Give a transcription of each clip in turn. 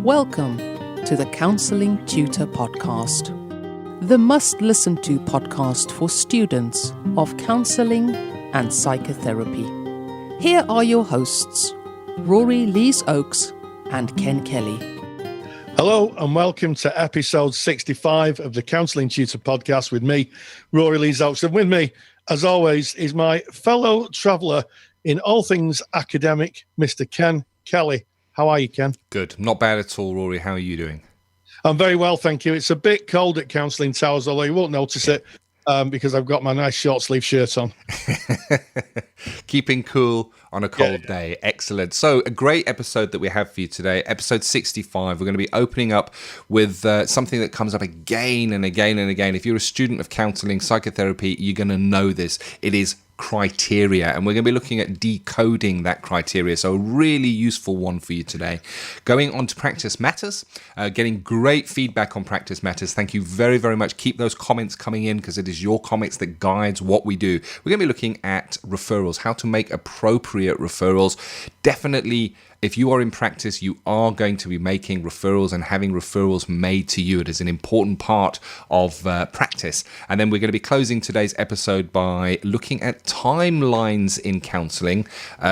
Welcome to the Counselling Tutor Podcast, the must-listen-to podcast for students of counselling and psychotherapy. Here are your hosts, Rory Lees-Oakes and Ken Kelly. Hello and welcome to episode 65 of the Counselling Tutor Podcast with me, Rory Lees-Oakes. And with me, as always, is my fellow traveller in all things academic, Mr. Ken Kelly. How are you, Ken? Good. Not bad at all, Rory. How are you doing? I'm very well, thank you. It's a bit cold at Counselling Towers, although you won't notice it because I've got my nice short sleeve shirt on. Keeping cool on a cold day. Excellent. So a great episode that we have for you today, episode 65. We're going to be opening up with something that comes up again and again and again. If you're a student of counselling, psychotherapy, you're going to know this. It is criteria, and we're going to be looking at decoding that criteria. So a really useful one for you today. Going on to Practice Matters, getting great feedback on Practice Matters. Thank you very, very much. Keep those comments coming in because it is your comments that guides what we do. We're going to be looking at referrals, how to make appropriate referrals. Definitely, if you are in practice, you are going to be making referrals and having referrals made to you. It is an important part of practice. And then we're going to be closing today's episode by looking at timelines in counselling.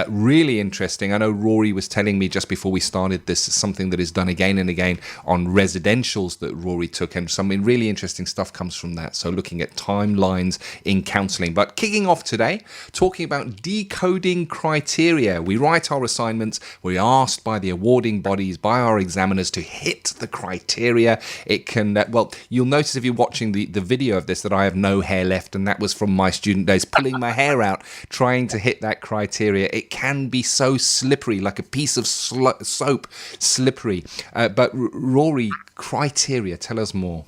Really interesting. I know Rory was telling me just before we started, this is something that is done again and again on residentials that Rory took, and some really interesting stuff comes from that. So looking at timelines in counselling. But kicking off today, talking about decoding criteria. We write our assignments, we are asked by the awarding bodies, by our examiners to hit the criteria. It can, you'll notice if you're watching the video of this that I have no hair left, and that was from my student days, pulling my hair out, trying to hit that criteria. It can be so slippery, like a piece of soap, slippery. But Rory, criteria, tell us more.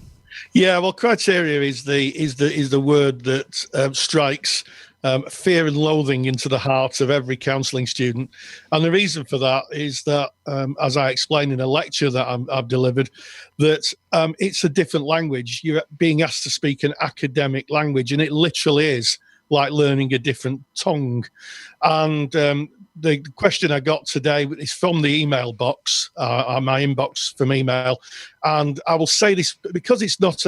Yeah, well, criteria is the word that strikes fear and loathing into the heart of every counselling student. And the reason for that is that, as I explained in a lecture that I've delivered, that it's a different language. You're being asked to speak an academic language, and it literally is like learning a different tongue. And the question I got today is from the email box, my inbox from email. And I will say this because it's not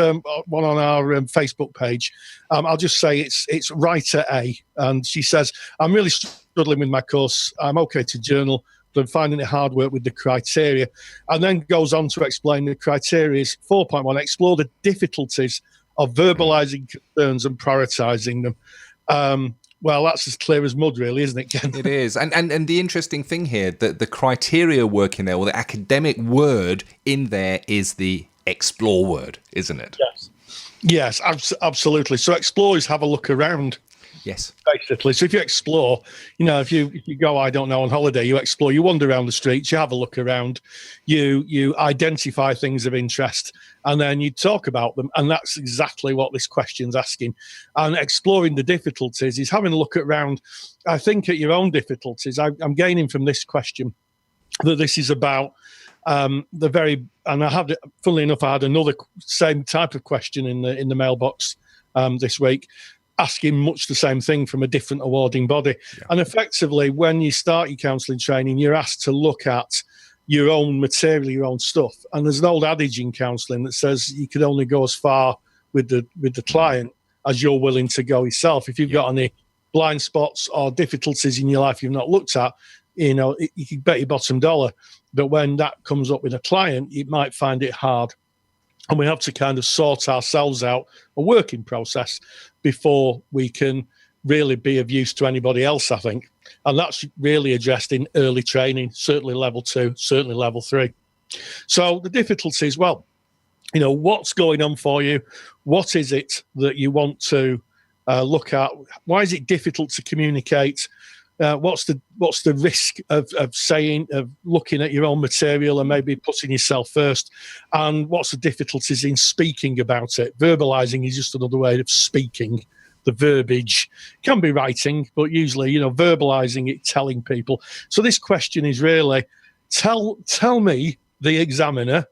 one on our Facebook page. I'll just say it's writer A. And she says, I'm really struggling with my course. I'm okay to journal, but I'm finding it hard work with the criteria. And then goes on to explain the criteria is 4.1, explore the difficulties of verbalising concerns and prioritising them. Well, that's as clear as mud, really, isn't it, Ken? It is. And the interesting thing here, that the criteria work in there, or the academic word in there, is the explore word, isn't it? Yes, absolutely. So explore is have a look around. Yes. Basically. So if you explore, if you go, I don't know, on holiday, you explore, you wander around the streets, you have a look around, you identify things of interest, and then you talk about them. And that's exactly what this question's asking. And exploring the difficulties is having a look around, I think, at your own difficulties. I'm gaining from this question that this is about and funnily enough, I had another same type of question in the mailbox this week, asking much the same thing from a different awarding body. Yeah. And effectively, when you start your counselling training, you're asked to look at your own material, your own stuff. And there's an old adage in counselling that says you can only go as far with the client as you're willing to go yourself. If you've got any blind spots or difficulties in your life you've not looked at, you can bet your bottom dollar that when that comes up with a client, you might find it hard. And we have to kind of sort ourselves out a working process before we can really be of use to anybody else, I think. And that's really addressed in early training, certainly level 2, certainly level 3. So the difficulties, what's going on for you? What is it that you want to look at? Why is it difficult to communicate? What's the risk of looking at your own material and maybe putting yourself first? And what's the difficulties in speaking about it? Verbalizing is just another way of speaking. The verbiage can be writing, but usually, verbalizing it, telling people. So this question is really, tell me, the examiner,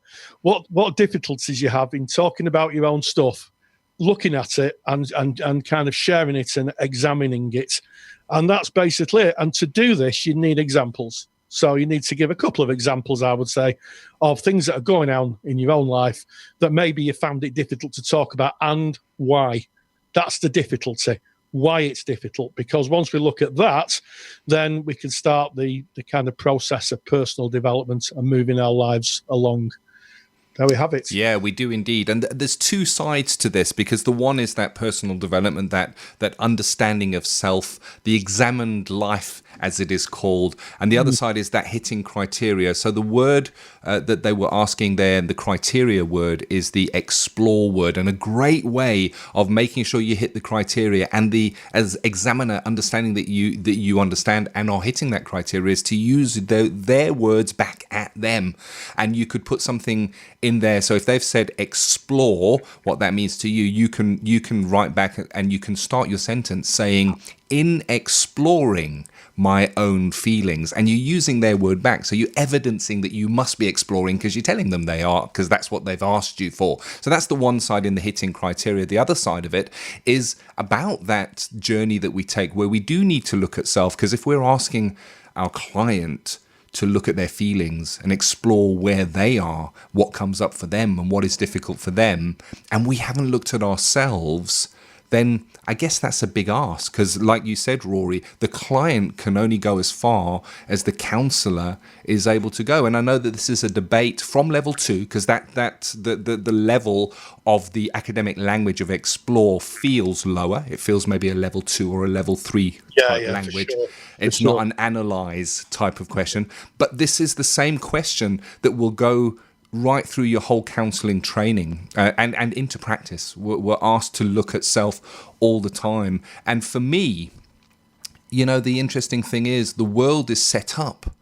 what difficulties you have in talking about your own stuff, looking at it and kind of sharing it and examining it. And that's basically it. And to do this, you need examples. So you need to give a couple of examples, I would say, of things that are going on in your own life that maybe you found it difficult to talk about and why. That's the difficulty, why it's difficult. Because once we look at that, then we can start the kind of process of personal development and moving our lives along. There we have it. Yeah, we do indeed. And there's two sides to this, because the one is that personal development, that understanding of self, the examined life, as it is called. And the other side is that hitting criteria. So the word that they were asking there, the criteria word, is the explore word. And a great way of making sure you hit the criteria and as examiner understanding that you understand and are hitting that criteria is to use their words back at them. And you could put something in there. So if they've said explore, what that means to you, you can write back and you can start your sentence saying, in exploring my own feelings, and you're using their word back. So you're evidencing that you must be exploring because you're telling them they are, because that's what they've asked you for. So that's the one side in the hitting criteria. The other side of it is about that journey that we take where we do need to look at self, because if we're asking our client to look at their feelings and explore where they are, what comes up for them and what is difficult for them, and we haven't looked at ourselves, then I guess that's a big ask, because like you said, Rory, the client can only go as far as the counsellor is able to go. And I know that this is a debate from level 2, because that's the level of the academic language of explore feels lower. It feels maybe a level 2 or a level 3 type language. Sure. It's not an analyze type of question, but this is the same question that will go right through your whole counselling training and into practice. We're asked to look at self all the time. And for me, the interesting thing is the world is set up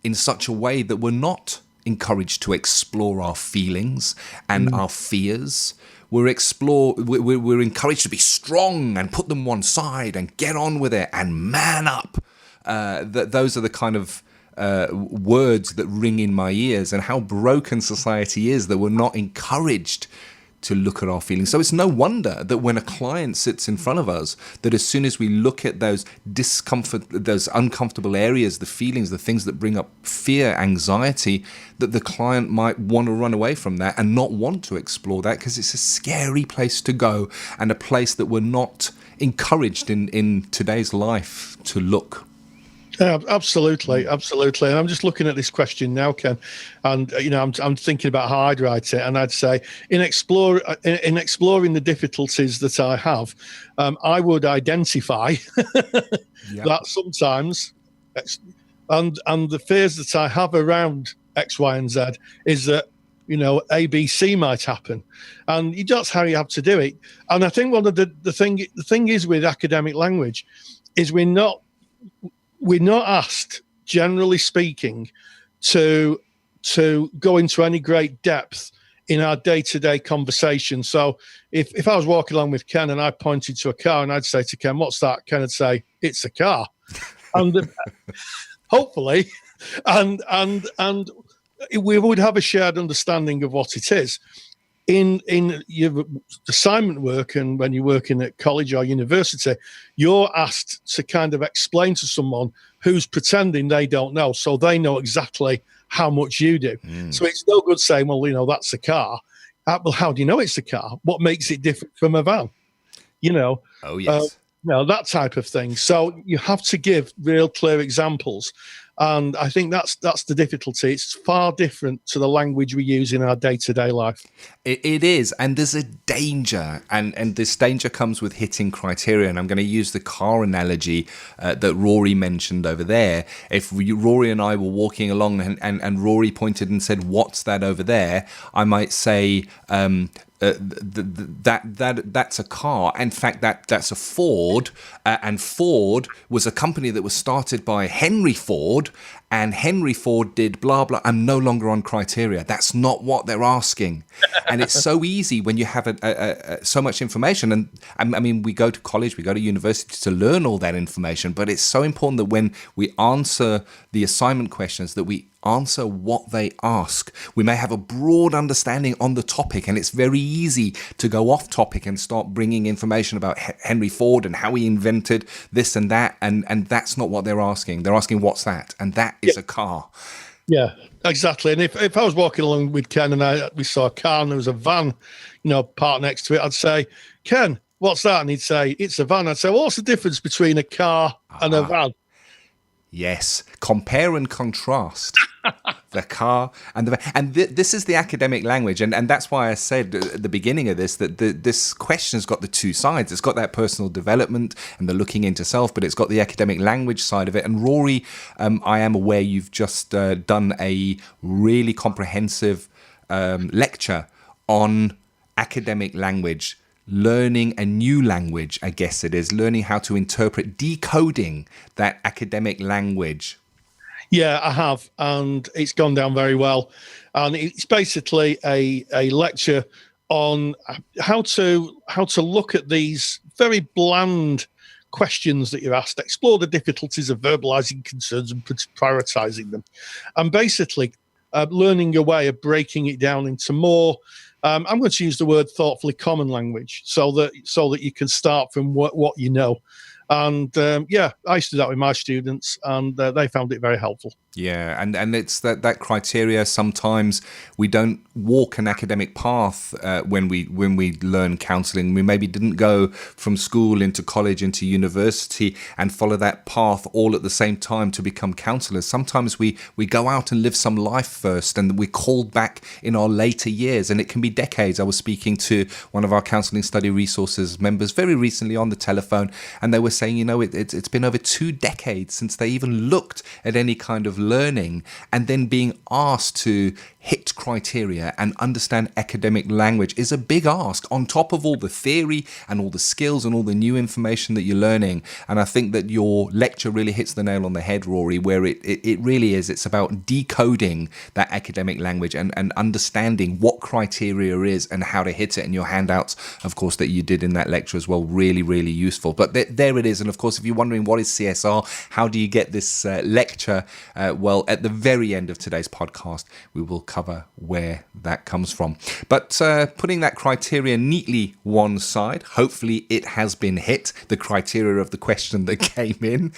in such a way that we're not encouraged to explore our feelings and our fears. We're encouraged to be strong and put them one side and get on with it and man up. Those are the kind of words that ring in my ears, and how broken society is that we're not encouraged to look at our feelings. So it's no wonder that when a client sits in front of us, that as soon as we look at those those uncomfortable areas, the feelings, the things that bring up fear, anxiety, that the client might want to run away from that and not want to explore that, because it's a scary place to go and a place that we're not encouraged in today's life to look. Yeah, absolutely. And I'm just looking at this question now, Ken, and I'm thinking about how I'd write it, and I'd say in exploring the difficulties that I have, I would identify that sometimes, and the fears that I have around X, Y, and Z is that A, B, C might happen, and that's how you have to do it. And I think one of the thing is with academic language is we're not asked, generally speaking, to go into any great depth in our day-to-day conversation. So if I was walking along with Ken and I pointed to a car and I'd say to Ken, "What's that?" Ken would say, "It's a car." And hopefully, and we would have a shared understanding of what it is. In your assignment work and when you're working at college or university, you're asked to kind of explain to someone who's pretending they don't know, so they know exactly how much you do. So it's no good saying, "Well, that's a car." Well, how do you know it's a car? What makes it different from a van? Oh, yes. That type of thing. So you have to give real clear examples. And I think that's the difficulty. It's far different to the language we use in our day-to-day life. It is, and there's a danger, and this danger comes with hitting criteria. And I'm going to use the car analogy that Rory mentioned over there. If Rory and I were walking along and Rory pointed and said, "What's that over there?" I might say, that's a car. In fact, that's a Ford, and Ford was a company that was started by Henry Ford, and Henry Ford did blah blah. I'm no longer on criteria. That's not what they're asking. And it's so easy when you have so much information. And I mean, we go to college, we go to university to learn all that information, but it's so important that when we answer the assignment questions, that we answer what they ask. We may have a broad understanding on the topic, and it's very easy to go off topic and start bringing information about Henry Ford and how he invented this and that, and that's not what they're asking. They're asking, "What's that?" And that is a car. Yeah, exactly. And if I was walking along with Ken and we saw a car and there was a van, parked next to it, I'd say, Ken, what's that? And he'd say, it's a van. I'd say, well, what's the difference between a car and a van? Yes, compare and contrast the car and the van. And this is the academic language. And that's why I said at the beginning of this that this question's got the two sides. It's got that personal development and the looking into self, but it's got the academic language side of it. And Rory, I am aware you've just done a really comprehensive lecture on academic language. Learning a new language, I guess it is, learning how to interpret, decoding that academic language. Yeah, I have, and it's gone down very well. And it's basically a lecture on how to look at these very bland questions that you're asked, explore the difficulties of verbalizing concerns and prioritizing them, and basically learning a way of breaking it down into more. I'm going to use the word thoughtfully common language, so that you can start from what you know. And I used to do that with my students, and they found it very helpful. Yeah, and it's that criteria. Sometimes we don't walk an academic path when we learn counselling. We maybe didn't go from school into college into university and follow that path all at the same time to become counsellors. Sometimes we go out and live some life first, and we're called back in our later years, and it can be decades. I was speaking to one of our Counselling Study Resources members very recently on the telephone, and they were saying, it's been over 2 decades since they even looked at any kind of learning, and then being asked to hit criteria and understand academic language is a big ask on top of all the theory and all the skills and all the new information that you're learning. And I think that your lecture really hits the nail on the head, Rory, where it really is. It's about decoding that academic language and understanding what criteria is and how to hit it. And your handouts, of course, that you did in that lecture as well, really, really useful. But there it is. And of course, if you're wondering what is CSR, how do you get this lecture? Well, at the very end of today's podcast, we will cover where that comes from. But putting that criteria neatly one side, hopefully it has been hit, the criteria of the question that came in.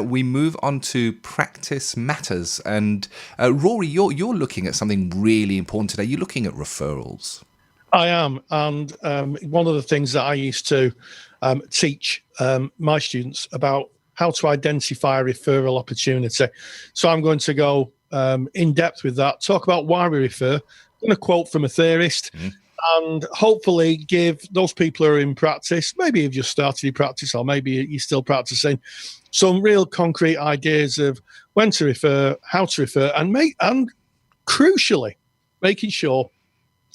We move on to practice matters. And Rory, you're looking at something really important today. You're looking at referrals. I am. And one of the things that I used to teach my students about how to identify a referral opportunity. So I'm going to go in depth with that, talk about why we refer. I'm going to quote from a theorist and hopefully give those people who are in practice, maybe you've just started your practice or maybe you're still practicing, some real concrete ideas of when to refer, how to refer, and crucially, making sure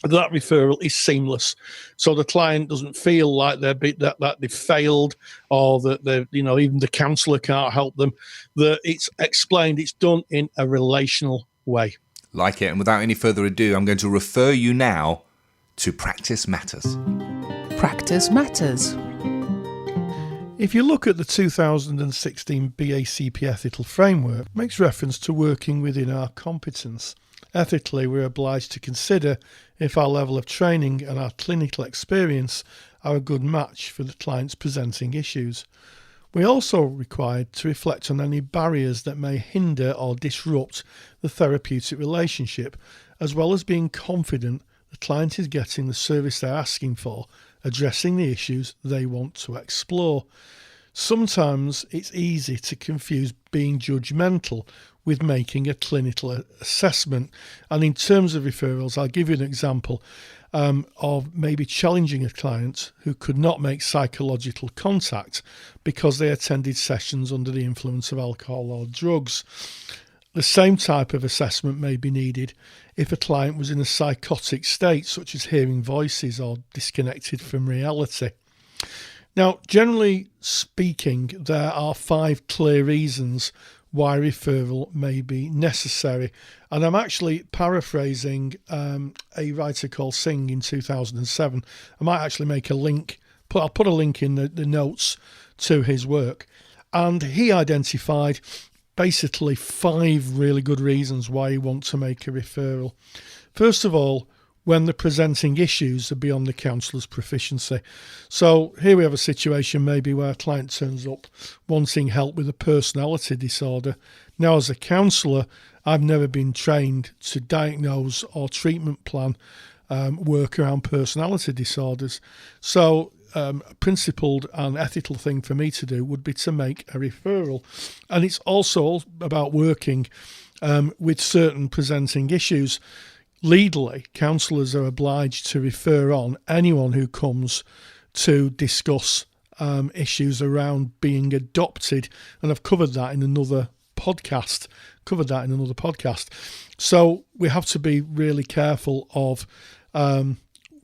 that referral is seamless, so the client doesn't feel like that they've failed, or that even the counsellor can't help them. That it's explained, it's done in a relational way. Like it. And without any further ado, I'm going to refer you now to Practice Matters. Practice Matters. If you look at the 2016 BACP Ethical Framework, it makes reference to working within our competence. Ethically, we're obliged to consider if our level of training and our clinical experience are a good match for the client's presenting issues. We're also required to reflect on any barriers that may hinder or disrupt the therapeutic relationship, as well as being confident the client is getting the service they're asking for, addressing the issues they want to explore. Sometimes it's easy to confuse being judgmental with making a clinical assessment. And in terms of referrals, I'll give you an example of maybe challenging a client who could not make psychological contact because they attended sessions under the influence of alcohol or drugs. The same type of assessment may be needed if a client was in a psychotic state, such as hearing voices or disconnected from reality. Now, generally speaking, there are 5 clear reasons why referral may be necessary. And I'm actually paraphrasing a writer called Singh in 2007. I might actually make a link, I'll put a link in the notes to his work. And he identified basically 5 really good reasons why you want to make a referral. First of all, when they're presenting issues are beyond the counsellor's proficiency. So here we have a situation maybe where a client turns up wanting help with a personality disorder. Now, as a counsellor, I've never been trained to diagnose or treatment plan work around personality disorders. So a principled and ethical thing for me to do would be to make a referral. And it's also about working with certain presenting issues. Legally, counsellors are obliged to refer on anyone who comes to discuss issues around being adopted. And I've covered that in another podcast. So we have to be really careful of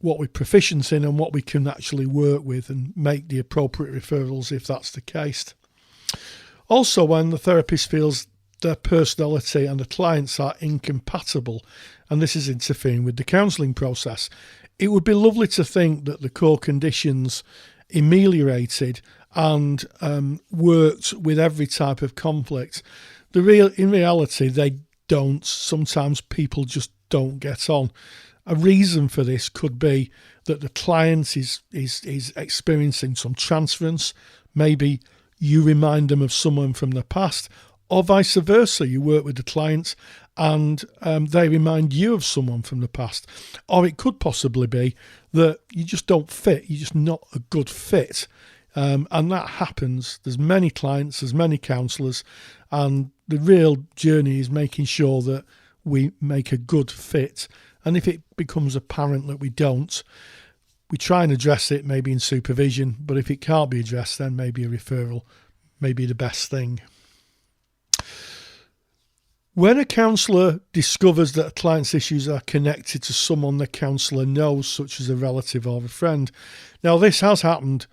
what we're proficient in and what we can actually work with, and make the appropriate referrals if that's the case. Also, when the therapist feels their personality and the clients are incompatible, and this is interfering with the counselling process, it would be lovely to think that the core conditions ameliorated and worked with every type of conflict. In reality, they don't. Sometimes people just don't get on. A reason for this could be that the client is experiencing some transference. Maybe you remind them of someone from the past, or vice versa. You work with the client and they remind you of someone from the past. Or it could possibly be that you just don't fit. You're just not a good fit. And that happens. There's many clients, there's many counsellors, and the real journey is making sure that we make a good fit. And if it becomes apparent that we don't, we try and address it, maybe in supervision. But if it can't be addressed, then maybe a referral may be the best thing. When a counsellor discovers that a client's issues are connected to someone the counsellor knows, such as a relative or a friend. Now, this has happened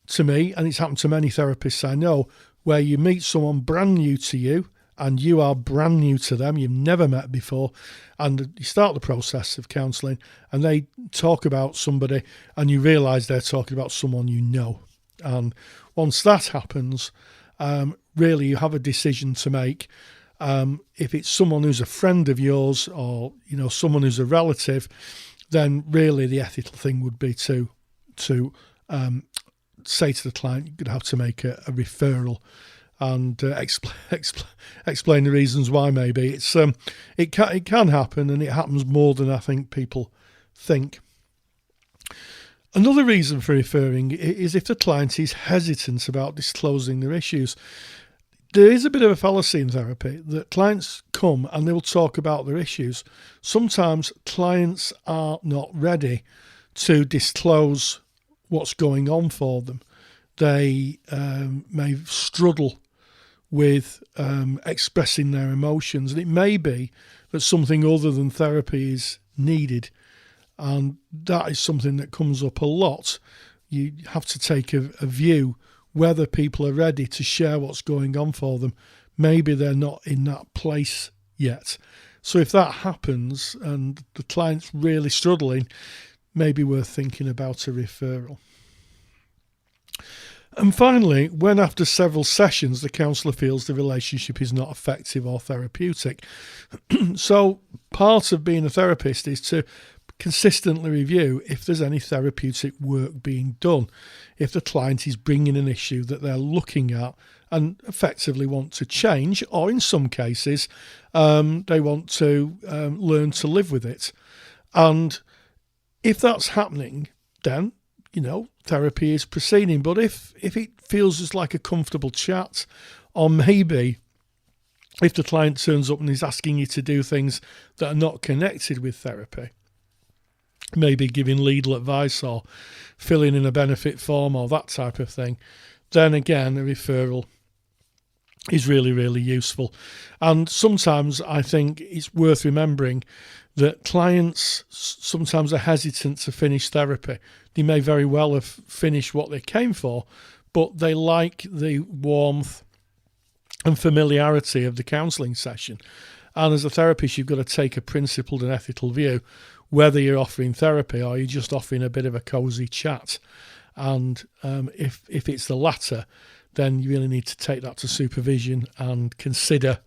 to me, and it's happened to many therapists I know, where you meet someone brand new to you, and you are brand new to them, you've never met before, and you start the process of counselling, and they talk about somebody, and you realise they're talking about someone you know. And once that happens, really you have a decision to make. If it's someone who's a friend of yours, or someone who's a relative, then really the ethical thing would be to say to the client, you're going to have to make a referral, and explain the reasons why. Maybe it can happen, and it happens more than I think people think. Another reason for referring is if the client is hesitant about disclosing their issues. There is a bit of a fallacy in therapy that clients come and they will talk about their issues. Sometimes clients are not ready to disclose what's going on for them. They may struggle with expressing their emotions, and it may be that something other than therapy is needed, and that is something that comes up a lot. You have to take a view whether people are ready to share what's going on for them. Maybe they're not in that place yet. So if that happens and the client's really struggling, maybe worth thinking about a referral. And finally, when after several sessions the counsellor feels the relationship is not effective or therapeutic. So part of being a therapist is to consistently review if there's any therapeutic work being done. If the client is bringing an issue that they're looking at and effectively want to change, or in some cases, they want to learn to live with it. And if that's happening, then therapy is proceeding. But if it feels just like a comfortable chat, or maybe if the client turns up and is asking you to do things that are not connected with therapy, maybe giving legal advice or filling in a benefit form or that type of thing, then again, a referral is really, really useful. And sometimes I think it's worth remembering that clients sometimes are hesitant to finish therapy. They may very well have finished what they came for, but they like the warmth and familiarity of the counselling session. And as a therapist, you've got to take a principled and ethical view, whether you're offering therapy or you're just offering a bit of a cosy chat. And if it's the latter, then you really need to take that to supervision and consider,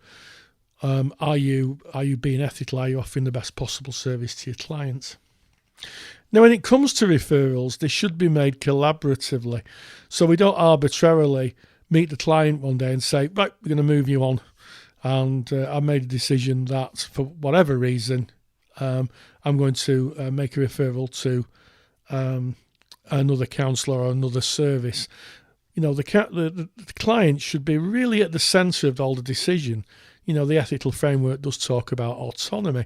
are you being ethical? Are you offering the best possible service to your clients? Now, when it comes to referrals, they should be made collaboratively. So we don't arbitrarily meet the client one day and say, right, we're going to move you on. And I made a decision that for whatever reason, I'm going to make a referral to another counsellor or another service. The client should be really at the centre of all the decision. The ethical framework does talk about autonomy.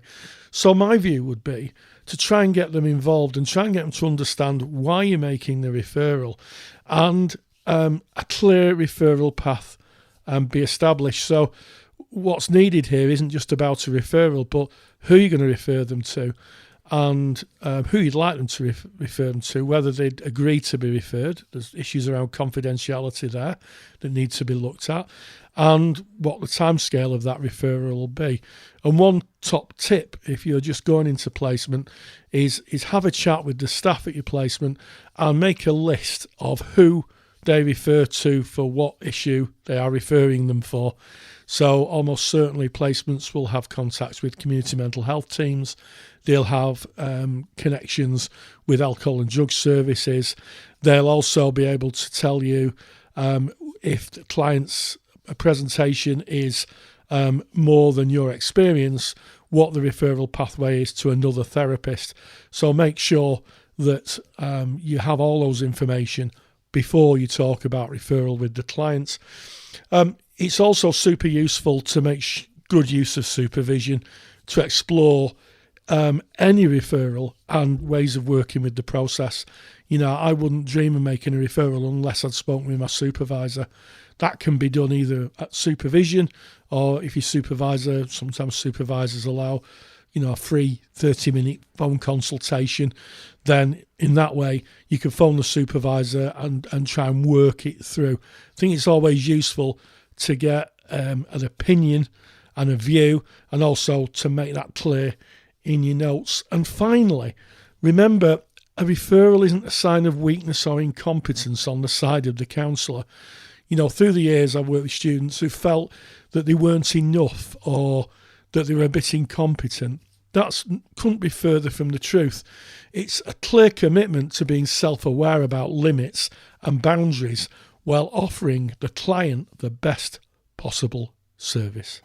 So my view would be to try and get them involved and try and get them to understand why you're making the referral, and a clear referral path be established. So what's needed here isn't just about a referral, but who you're going to refer them to, and who you'd like them to refer them to, whether they'd agree to be referred. There's issues around confidentiality there that need to be looked at, and what the timescale of that referral will be. And one top tip, if you're just going into placement, is have a chat with the staff at your placement and make a list of who they refer to for what issue they are referring them for. So almost certainly placements will have contacts with community mental health teams. They'll have connections with alcohol and drug services. They'll also be able to tell you if the client's presentation is more than your experience, what the referral pathway is to another therapist. So make sure that you have all those information before you talk about referral with the clients. It's also super useful to make good use of supervision to explore any referral and ways of working with the process. I wouldn't dream of making a referral unless I'd spoken with my supervisor. That can be done either at supervision, or if your supervisor, sometimes supervisors allow, a free 30-minute phone consultation, then in that way you can phone the supervisor and try and work it through. I think it's always useful to get an opinion and a view, and also to make that clear in your notes. And finally, remember, a referral isn't a sign of weakness or incompetence on the side of the counsellor. Through the years I've worked with students who felt that they weren't enough or that they were a bit incompetent. That couldn't be further from the truth. It's a clear commitment to being self-aware about limits and boundaries while offering the client the best possible service.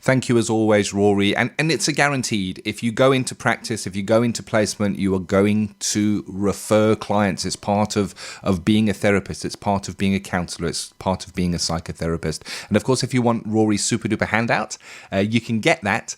Thank you as always, Rory. And it's a guaranteed. If you go into practice, if you go into placement, you are going to refer clients. It's part of being a therapist. It's part of being a counsellor. It's part of being a psychotherapist. And of course, if you want Rory's super duper handout, you can get that.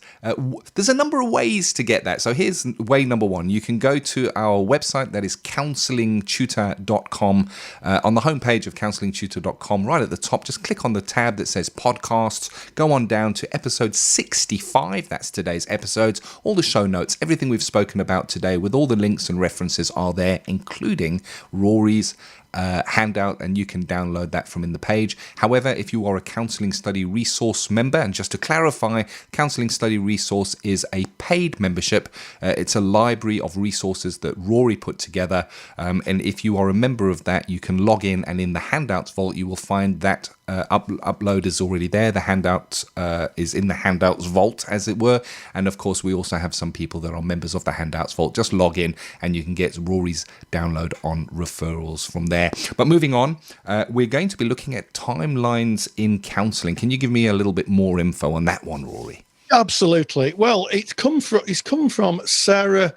There's a number of ways to get that. So here's way number one. You can go to our website, that is counsellingtutor.com. On the homepage of counsellingtutor.com, right at the top, just click on the tab that says podcasts. Go on down to episode 65, that's today's episodes. All the show notes, everything we've spoken about today with all the links and references are there, including Rory's handout, and you can download that from in the page. However, if you are a Counselling Study Resource member, and just to clarify, Counselling Study Resource is a paid membership. It's a library of resources that Rory put together, and if you are a member of that, you can log in, and in the handouts vault you will find that upload is already there. The handout is in the handouts vault, as it were, and of course we also have some people that are members of the handouts vault. Just log in and you can get Rory's download on referrals from there. But moving on, we're going to be looking at timelines in counselling. Can you give me a little bit more info on that one, Rory? Absolutely. Well, it's come from Sarah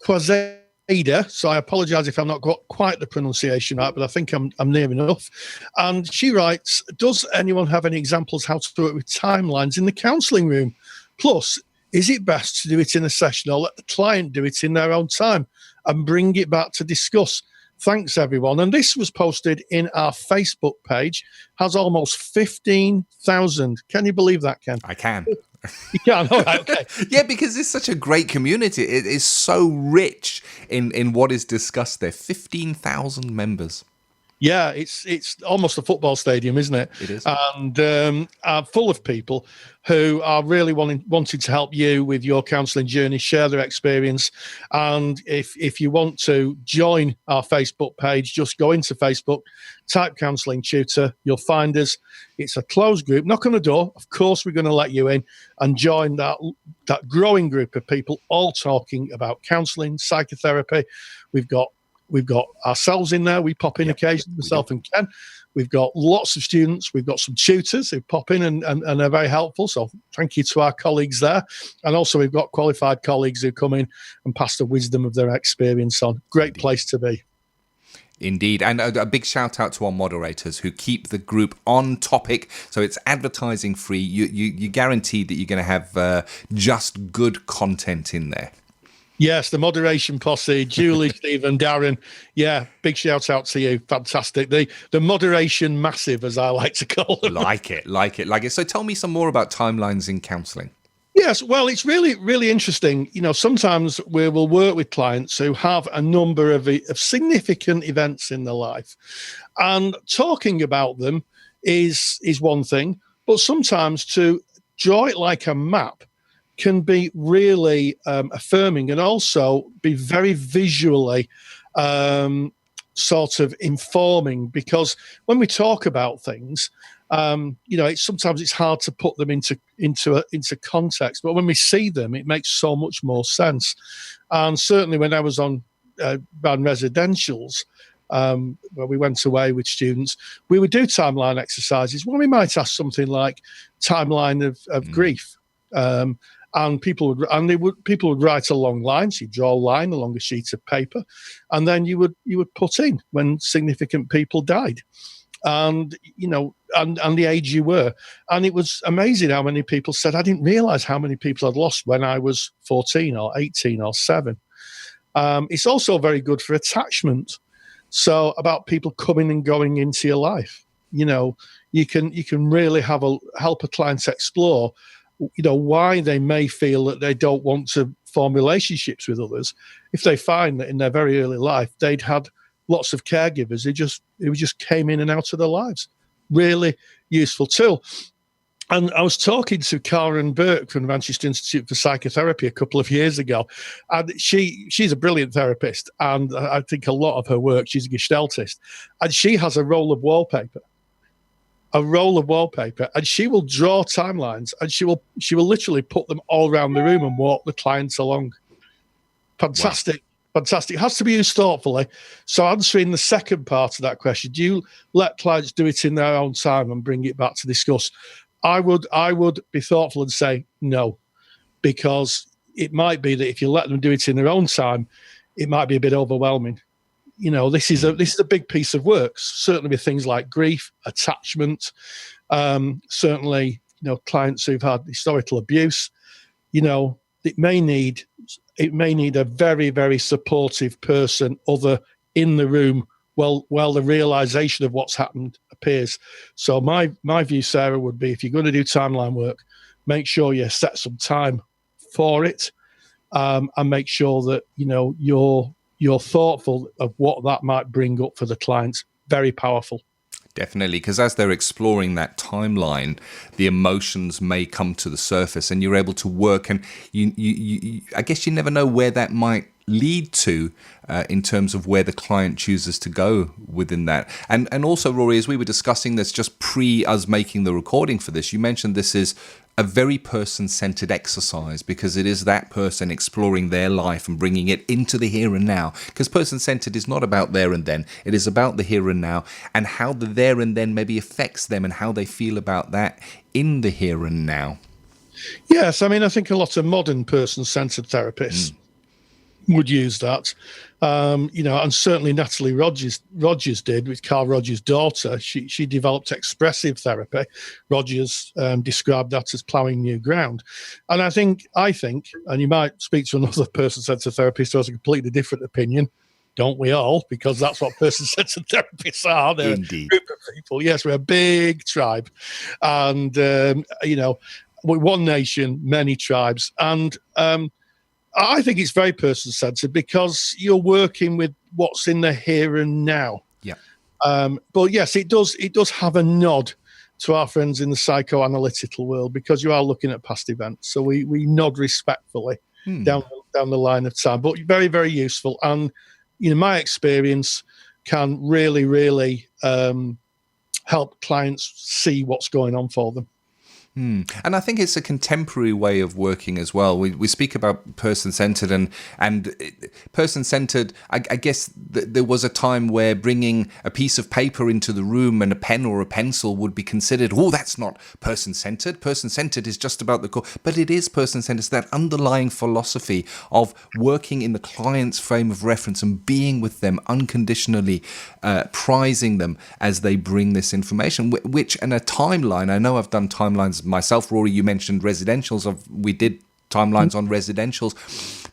Quazeda. So I apologise if I'm not got quite the pronunciation right, but I think I'm near enough. And she writes, does anyone have any examples how to work with timelines in the counselling room? Plus, is it best to do it in a session or let the client do it in their own time and bring it back to discuss? Thanks, everyone. And this was posted in our Facebook page, has almost 15,000. Can you believe that, Ken? I can. You can? All right, okay. Yeah, because it's such a great community. It is so rich in what is discussed there. 15,000 members. Yeah, it's almost a football stadium, isn't it? It is. And full of people who are really wanting to help you with your counselling journey, share their experience. And if you want to join our Facebook page, just go into Facebook, type Counselling Tutor, you'll find us. It's a closed group. Knock on the door. Of course, we're going to let you in and join that growing group of people all talking about counselling, psychotherapy. We've got ourselves in there. We pop in occasionally, myself and Ken. We've got lots of students. We've got some tutors who pop in and are very helpful. So thank you to our colleagues there. And also we've got qualified colleagues who come in and pass the wisdom of their experience on. Great place to be. Indeed. And a big shout out to our moderators who keep the group on topic. So it's advertising free. You guaranteed that you're going to have just good content in there. Yes, the moderation posse, Julie, Stephen, Darren. Yeah, big shout out to you. Fantastic. The moderation massive, as I like to call them. Like it. So tell me some more about timelines in counselling. Yes, well, it's really, really interesting. You know, sometimes we will work with clients who have a number of significant events in their life. And talking about them is one thing, but sometimes to draw it like a map can be really affirming and also be very visually sort of informing, because when we talk about things, sometimes it's hard to put them into context, but when we see them, it makes so much more sense. And certainly when I was on ran residentials, where we went away with students, we would do timeline exercises. Well, we might ask something like timeline of grief. And people would write a long line. So you draw a line along a sheet of paper, and then you would put in when significant people died, and and the age you were. And it was amazing how many people said, "I didn't realise how many people I'd lost when I was 14 or 18 or 7." It's also very good for attachment. So about people coming and going into your life. You can really help a client explore why they may feel that they don't want to form relationships with others if they find that in their very early life they'd had lots of caregivers who just came in and out of their lives. Really useful tool. And I was talking to Karen Burke from the Manchester Institute for Psychotherapy a couple of years ago, and she's a brilliant therapist, and I think a lot of her work, she's a gestaltist, and she has a roll of wallpaper, and she will draw timelines, and she will literally put them all around the room and walk the clients along. Fantastic. Wow. Fantastic. It has to be used thoughtfully. So answering the second part of that question, do you let clients do it in their own time and bring it back to discuss? I would be thoughtful and say no, because it might be that if you let them do it in their own time, it might be a bit overwhelming. This is a big piece of work, certainly with things like grief, attachment, certainly, clients who've had historical abuse, it may need a very, very supportive person other in the room while the realization of what's happened appears. So my view, Sarah, would be if you're going to do timeline work, make sure you set some time for it, and make sure that, you're thoughtful of what that might bring up for the clients. Very powerful. Definitely, because as they're exploring that timeline, the emotions may come to the surface, and you're able to work. And you I guess you never know where that might lead to in terms of where the client chooses to go within that. And also, Rory, as we were discussing this just pre us making the recording for this, you mentioned this is a very person-centered exercise, because it is that person exploring their life and bringing it into the here and now. Because person-centered is not about there and then. It is about the here and now, and how the there and then maybe affects them and how they feel about that in the here and now. Yes, I mean, I think a lot of modern person-centered therapists would use that. And certainly Natalie Rogers did with Carl Rogers' daughter. She developed expressive therapy. Rogers described that as ploughing new ground. And I think, and you might speak to another person-centered therapist who has a completely different opinion, don't we all? Because that's what person-centered therapists are. They're Indeed. A group of people. Yes, we're a big tribe. And, we're one nation, many tribes. And I think it's very person-centered because you're working with what's in the here and now. Yeah. But yes, it does have a nod to our friends in the psychoanalytical world, because you are looking at past events. So we nod respectfully down the line of time, but very, very useful. And, my experience can really, really help clients see what's going on for them. And I think it's a contemporary way of working as well. We speak about person-centered and person-centered. I guess there was a time where bringing a piece of paper into the room and a pen or a pencil would be considered, that's not person-centered. Person-centered is just about the core, but it is person-centered. It's that underlying philosophy of working in the client's frame of reference and being with them unconditionally, prizing them as they bring this information, which in a timeline, I know I've done timelines myself. Rory, you mentioned residentials. We did timelines on residentials.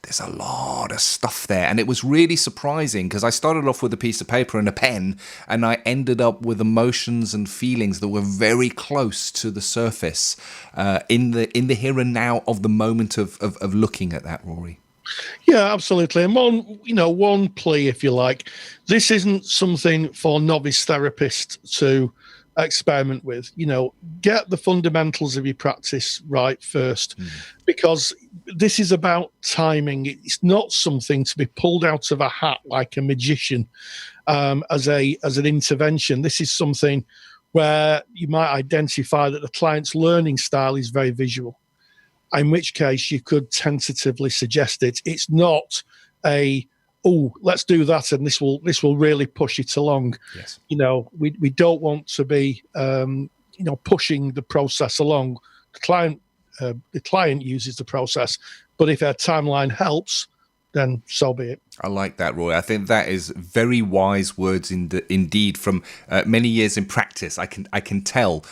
There's a lot of stuff there, and it was really surprising because I started off with a piece of paper and a pen, and I ended up with emotions and feelings that were very close to the surface in the here and now of the moment of looking at that, Rory. Yeah, absolutely. And one plea, if you like, this isn't something for novice therapists to experiment with. Get the fundamentals of your practice right first, because this is about timing. It's not something to be pulled out of a hat like a magician as an intervention. This is something where you might identify that the client's learning style is very visual, in which case you could tentatively suggest it. It's not let's do that, and this will really push it along. Yes. We don't want to be pushing the process along. The client uses the process, but if our timeline helps, then so be it. I like that, Roy. I think that is very wise words indeed from many years in practice. I can tell.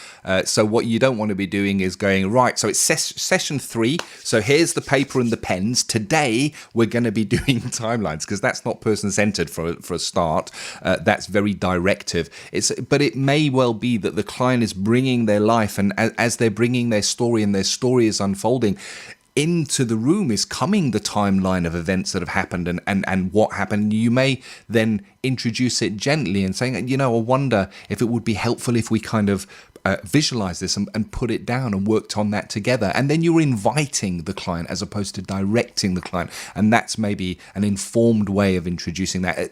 So what you don't want to be doing is going, right, so it's session 3. So here's the paper and the pens. Today, we're going to be doing timelines, because that's not person-centered for a start. That's very directive. But it may well be that the client is bringing their life, and as they're bringing their story and their story is unfolding, into the room is coming the timeline of events that have happened and what happened. You may then introduce it gently and saying, I wonder if it would be helpful if we kind of visualize this and put it down and worked on that together. And then you're inviting the client as opposed to directing the client. And that's maybe an informed way of introducing that,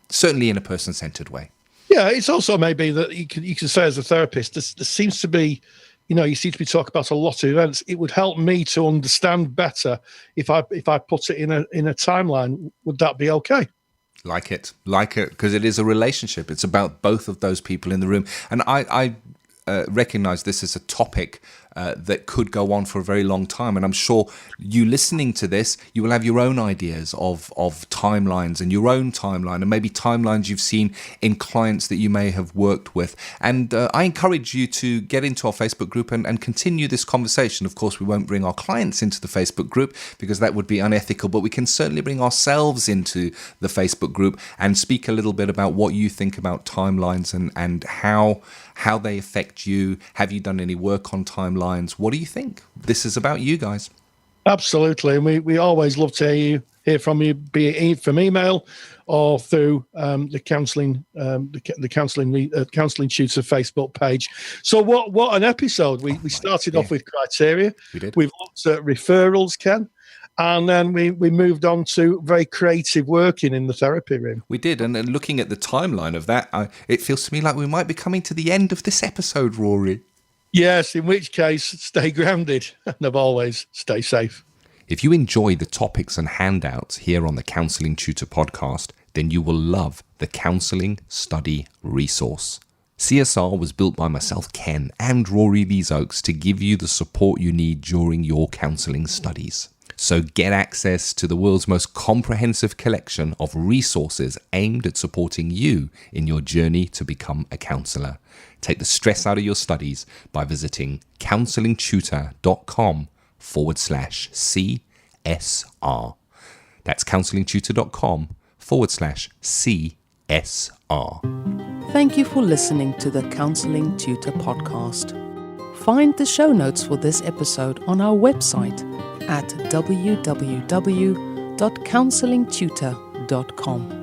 certainly in a person-centered way. Yeah, it's also maybe that you can say as a therapist, there seems to be, you seem to be talking about a lot of events. It would help me to understand better if I put it in a timeline. Would that be okay? Like it, because it is a relationship. It's about both of those people in the room. And I recognize this as a topic that could go on for a very long time. And I'm sure you listening to this, you will have your own ideas of timelines and your own timeline, and maybe timelines you've seen in clients that you may have worked with. And I encourage you to get into our Facebook group and continue this conversation. Of course, we won't bring our clients into the Facebook group because that would be unethical, but we can certainly bring ourselves into the Facebook group and speak a little bit about what you think about timelines and how they affect you. Have you done any work on timelines? What do you think? This is about you guys. Absolutely. And we always love to hear from you, be it from email or through the Counselling Tutor Facebook page. So what an episode. We started off with criteria. We did. We've looked at referrals, Ken. And then we moved on to very creative working in the therapy room. We did. And looking at the timeline of that, it feels to me like we might be coming to the end of this episode, Rory. Yes, in which case, stay grounded and, as always, stay safe. If you enjoy the topics and handouts here on the Counselling Tutor Podcast, then you will love the Counselling Study Resource. CSR was built by myself, Ken, and Rory Lees-Oakes to give you the support you need during your counselling studies. So get access to the world's most comprehensive collection of resources aimed at supporting you in your journey to become a counsellor. Take the stress out of your studies by visiting counsellingtutor.com/CSR. That's counsellingtutor.com/CSR. Thank you for listening to the Counselling Tutor Podcast. Find the show notes for this episode on our website at www.counsellingtutor.com.